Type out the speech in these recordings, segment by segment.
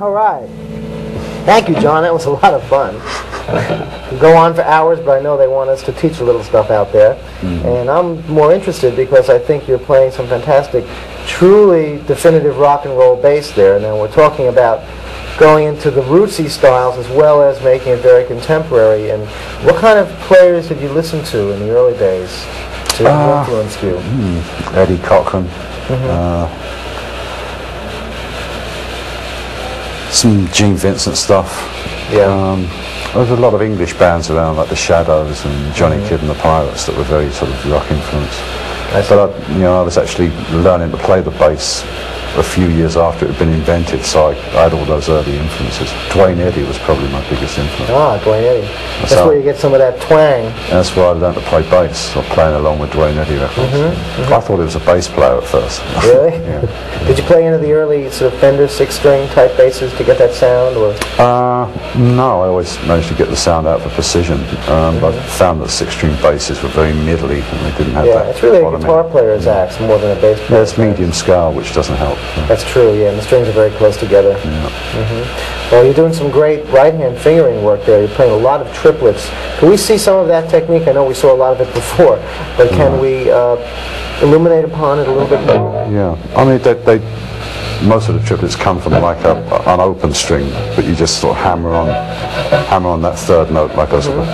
All right. Thank you, John. That was a lot of fun. We go on for hours, but I know they want us to teach a little stuff out there. And I'm more interested because I think you're playing some fantastic, truly definitive rock and roll bass there. Now we're talking about going into the rootsy styles as well as making it very contemporary. And what kind of players did you listen to in the early days to influence you? Eddie Cochran. Some Gene Vincent stuff. Yeah. There was a lot of English bands around, like the Shadows and Johnny Kidd and the Pirates, that were very sort of rock influenced. But I was actually learning to play the bass a few years after it had been invented, so I had all those early influences. Dwayne Eddy was probably my biggest influence. Ah, Dwayne Eddy. That's where you get some of that twang. That's where I learned to play bass, or playing along with Dwayne Eddy records. I thought he was a bass player at first. Really? Yeah. Did you play any of the early sort of Fender 6-string type basses to get that sound? Or? No, I always managed to get the sound out for precision. But I found that 6-string basses were very middly, and they didn't have that. Yeah, it's really a guitar player's axe more than a bass player. Yeah, it's medium scale, which doesn't help. That's true, yeah, and the strings are very close together. Yeah. Well, you're doing some great right-hand fingering work there. You're playing a lot of triplets. Can we see some of that technique? I know we saw a lot of it before, but can we illuminate upon it a little bit more? Yeah, I mean, most of the triplets come from like an open string, but you just sort of hammer on that third note like a sort of...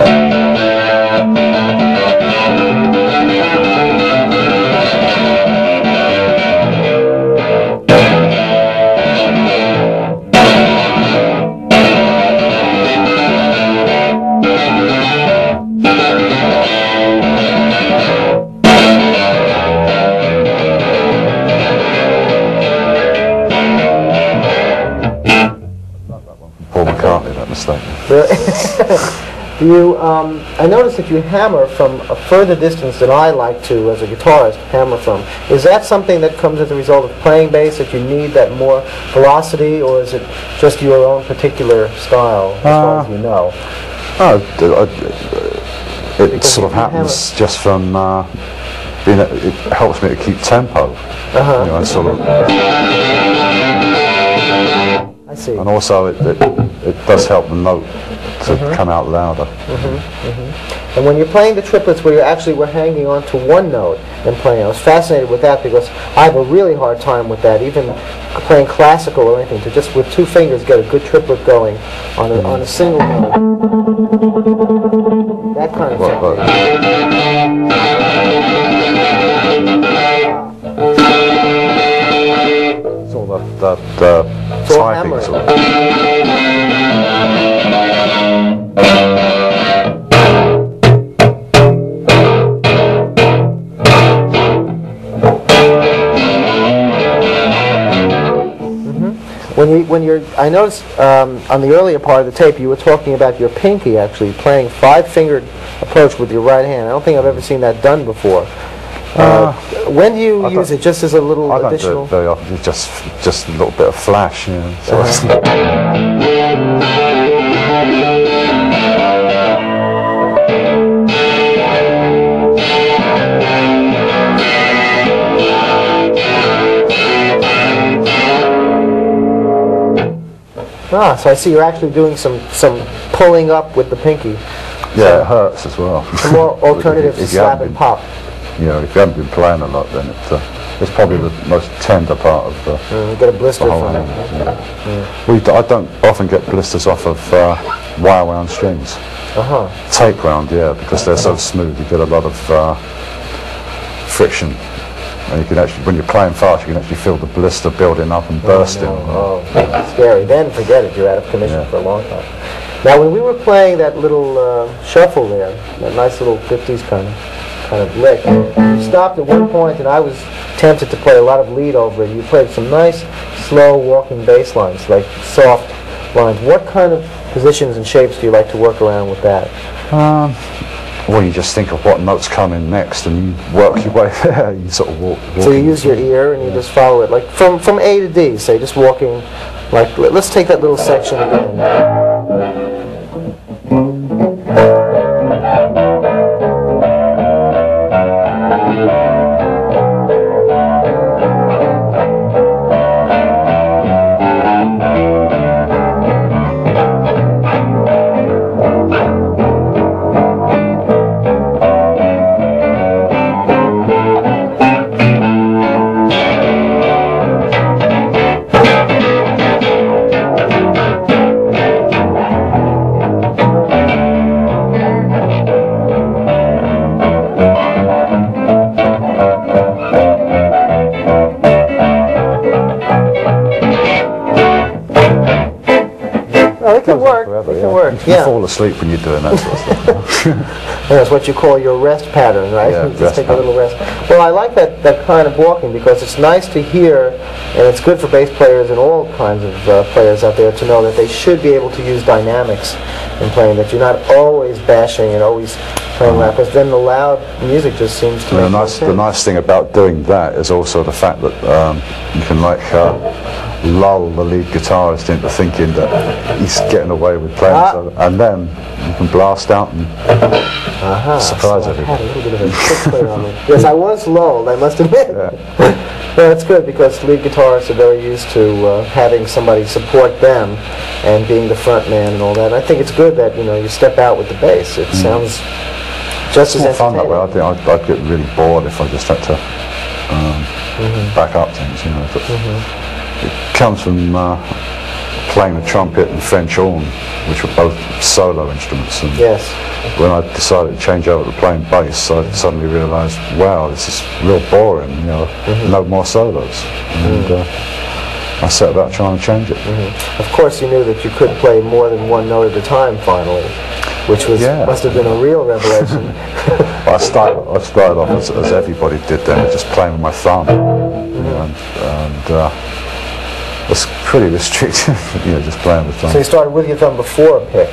devastating. I noticed that you hammer from a further distance than I like to, as a guitarist, hammer from. Is that something that comes as a result of playing bass, that you need that more velocity, or is it just your own particular style, as far as you know? It sort of happens just from being. It helps me to keep tempo. You know, sort of. I see. And also, it does help the note to come out louder. And when you're playing the triplets where you actually were hanging on to one note and playing, I was fascinated with that because I have a really hard time with that, even playing classical or anything, to just with two fingers get a good triplet going on a single note. That kind of thing. It's all that typing sort of. I noticed on the earlier part of the tape you were talking about your pinky actually playing five-fingered approach with your right hand. I don't think I've ever seen that done before. When do you use it? Just as a little additional? I don't do it very often. It's just a little bit of flash, you know. So so I see you're actually doing some pulling up with the pinky. Yeah, it hurts as well. Some more alternative to slap and pop. You know, if you haven't been playing a lot, then it's probably the most tender part of the get a blister from it. I don't often get blisters off of wire wound strings. Tape wound, yeah, because they're so smooth. You get a lot of friction. And you can actually, when you're playing fast, you can actually feel the blister building up and bursting. Oh, scary. Then forget it. You're out of commission for a long time. Now, when we were playing that little shuffle there, that nice little 50s kind of lick, you stopped at one point, and I was tempted to play a lot of lead over it. You played some nice, slow walking bass lines, like soft lines. What kind of positions and shapes do you like to work around with that? Well, you just think of what notes come in next, and you work your way there. You sort of walk. So you use your ear, and you just follow it, like from A to D. Say, just walking. Like, let's take that little section again. It can work. You can fall asleep when you're doing that sort of stuff. That's what you call your rest pattern, right? Yeah, just take a little rest. Well, I like that kind of walking because it's nice to hear, and it's good for bass players and all kinds of players out there to know that they should be able to use dynamics in playing, that you're not always bashing and always playing loud, because then the loud music just seems to make no sense. The nice thing about doing that is also the fact that you can lull the lead guitarist into thinking that he's getting away with playing solo, and then you can blast out and surprise everybody. I had a little bit of a trick player on me. Yes, I was lulled, I must admit. Yeah. Well, that's good because lead guitarists are very used to having somebody support them and being the front man and all that. And I think it's good that you step out with the bass. It sounds just as fun that way. I think I'd get really bored if I just had to back up things. It comes from playing the trumpet and French horn, which were both solo instruments. And when I decided to change over to playing bass, I suddenly realised, wow, this is real boring. No more solos. And I set about trying to change it. Of course, you knew that you could play more than one note at a time. Finally, which must have been a real revelation. I started off as everybody did then, just playing with my thumb. was pretty restrictive, you know, just playing with thumb. So you started with your thumb before a pick,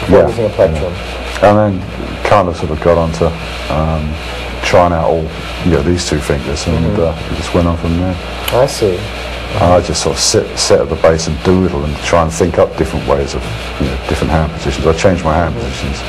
before using a plectrum. Yeah. And then kind of sort of got onto trying out all, you know, these two fingers, and just went on from there. I see. And I just sort of sit at the bass and doodle and try and think up different ways of, you know, different hand positions. I change my hand positions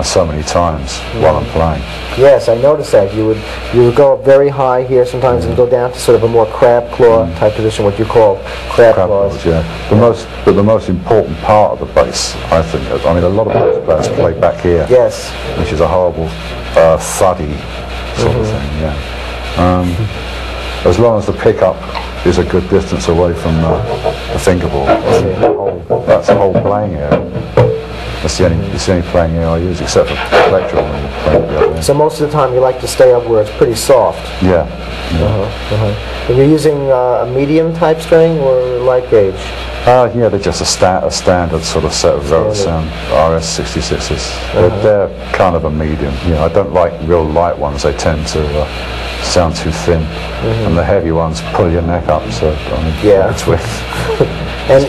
so many times while I'm playing. Yes, I noticed that. You would go up very high here sometimes and go down to sort of a more crab claw type position, what you call crab claws. Yeah. But the most important part of the bass, I think, I mean, a lot of bass players play back here. Yes. Which is a horrible thuddy sort of thing, yeah. As long as the pickup is a good distance away from the fingerboard, that's the whole playing area. It's the only playing area I use, except for plectrum when you're playing the other end. So most of the time you like to stay up where it's pretty soft. Yeah. And you're using a medium type string or light gauge? Yeah, they're just a standard sort of set of Sound RS66s. They're kind of a medium. You know, I don't like real light ones. They tend to sound too thin, and the heavy ones pull your neck up. So I mean, it's with. And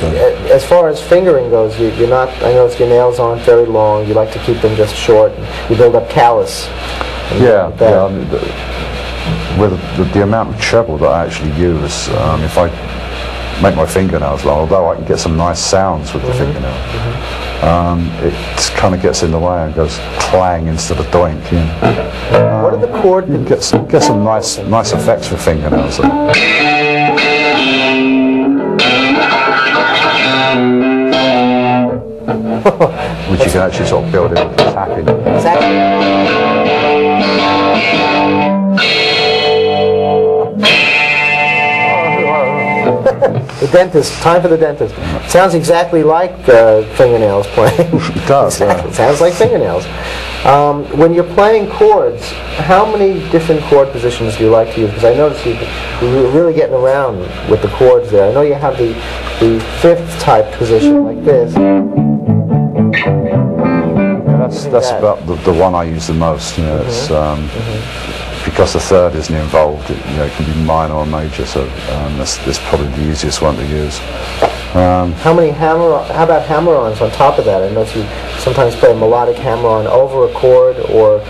as far as fingering goes, you're not. I noticed your nails aren't very long. You like to keep them just short. You build up callus. Yeah. I mean, with the amount of treble that I actually use, if I make my fingernails long, although I can get some nice sounds with the fingernail, it kind of gets in the way and goes clang instead of doink. What are the chords? You get some nice effects with fingernails. Which you can actually sort of build in with tapping. The dentist, time for the dentist. Sounds exactly like fingernails playing. It does, It sounds like fingernails. When you're playing chords, how many different chord positions do you like to use? Because I noticed you're really getting around with the chords there. I know you have the fifth type position like this. That's about the one I use the most. You know, it's because the third isn't involved. It can be minor or major. So that's probably the easiest one to use. How about hammer-ons on top of that? I know you sometimes play a melodic hammer-on over a chord, or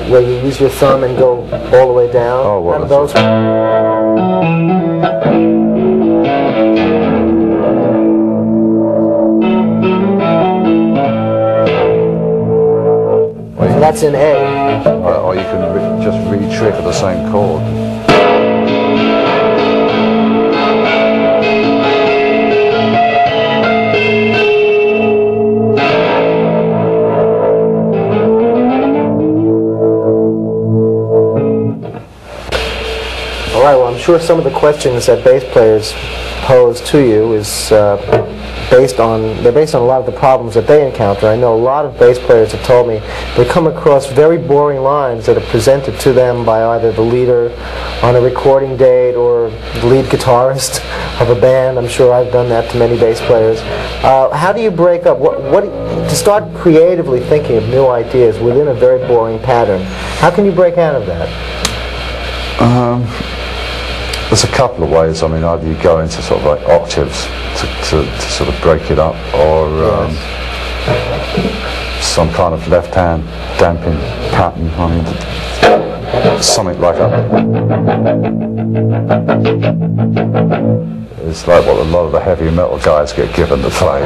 where you use your thumb and go all the way down. Oh, what those? So that's in A. Or you can just re-trigger the same chord. All right, well, I'm sure some of the questions that bass players pose to you is based on a lot of the problems that they encounter. I know a lot of bass players have told me they come across very boring lines that are presented to them by either the leader on a recording date or the lead guitarist of a band. I'm sure I've done that to many bass players. How do you break up? To start creatively thinking of new ideas within a very boring pattern? How can you break out of that? There's a couple of ways. I mean, either you go into sort of like octaves to sort of break it up, or some kind of left-hand damping pattern. I mean, something like that. It's like what a lot of the heavy metal guys get given to play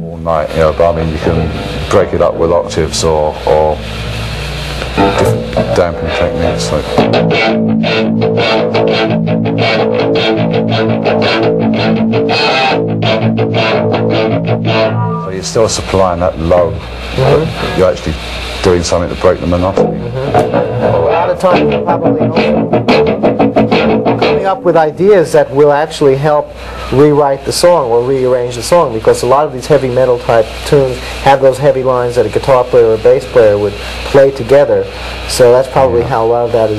all night. But I mean, you can break it up with octaves or different damping techniques. So you're still supplying that low, but you're actually doing something to break the monotony. A lot of times you're probably coming up with ideas that will actually help rewrite the song or rearrange the song, because a lot of these heavy metal type tunes have those heavy lines that a guitar player or a bass player would play together. So that's probably how a lot of that is